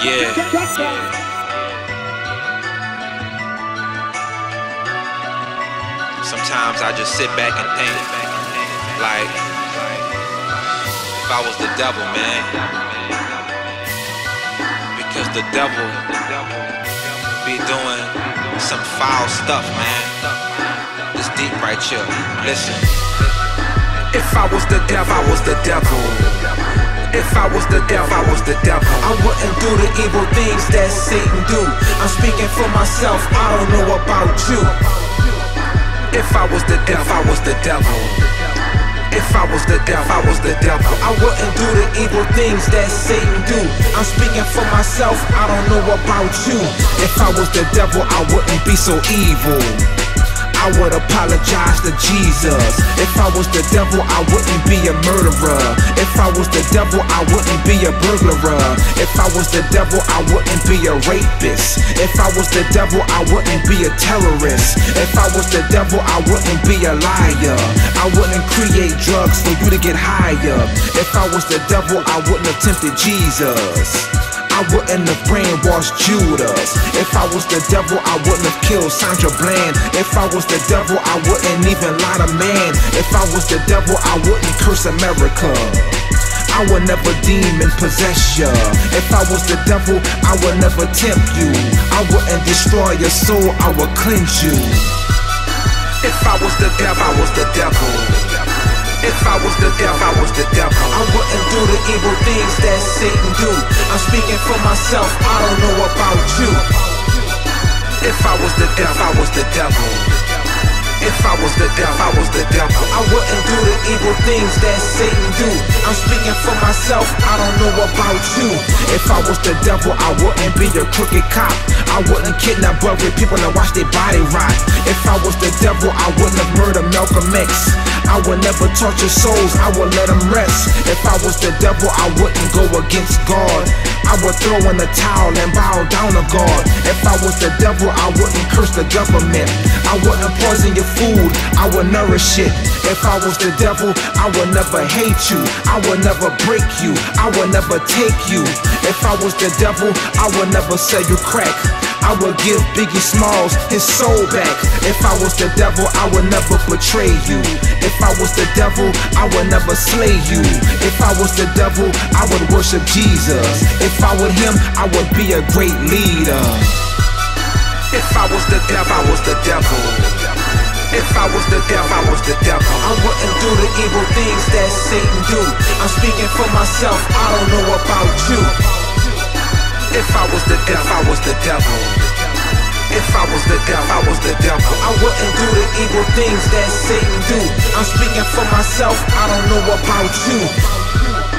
Yeah. Sometimes I just sit back and think, like, if I was the devil, man. Because the devil be doing some foul stuff, man. It's deep right here. Listen. If I was the devil, I was the devil. If I was the devil, I was the devil. I wouldn't do the evil things that Satan do. I'm speaking for myself, I don't know about you. If I was the devil, I was the devil. If I was the devil, I was the devil. I wouldn't do the evil things that Satan do. I'm speaking for myself, I don't know about you. If I was the devil, I wouldn't be so evil. I would apologize to Jesus. If I was the devil, I wouldn't be a murderer. If I was the devil, I wouldn't be a burglar. If I was the devil, I wouldn't be a rapist. If I was the devil, I wouldn't be a terrorist. If I was the devil, I wouldn't be a liar. I wouldn't create drugs for you to get higher. If I was the devil, I wouldn't have tempted Jesus. I wouldn't have brainwashed Judas. If I was the devil, I wouldn't have killed Sandra Bland. If I was the devil, I wouldn't even lie to man. If I was the devil, I wouldn't curse America. I would never demon possess ya. If I was the devil, I would never tempt you. I wouldn't destroy your soul, I would cleanse you. If I was the devil, I was the devil. If I was the devil, I was the devil. I wouldn't do the evil things that Satan do. I'm speaking for myself, I don't know about you. If I was the devil, I was the devil. If I was the devil, I was the devil. I wouldn't do the evil things that Satan do. I'm speaking for myself, I don't know about you. If I was the devil, I wouldn't be a crooked cop. I wouldn't kidnap buried people and watch their body rot. If I was the devil, I wouldn't have murdered Malcolm X. I would never torture souls, I would let them rest. If I was the devil, I wouldn't go against God. I would throw in the towel and bow down to God. If I was the devil, I wouldn't curse the government. I wouldn't poison your food, I would nourish it. If I was the devil, I would never hate you. I would never break you, I would never take you. If I was the devil, I would never sell you crack. I would give Biggie Smalls his soul back. If I was the devil, I would never betray you. If I was the devil, I would never slay you. If I was the devil, I would worship Jesus. If I were him, I would be a great leader. If I was the devil, I was the devil. If I was the devil, I was the devil. I wouldn't do the evil things that Satan do. I'm speaking for myself, I don't know about you. If I was the devil, I was the devil. If I was the devil, I was the devil. I wouldn't do the evil things that Satan do. I'm speaking for myself, I don't know about you.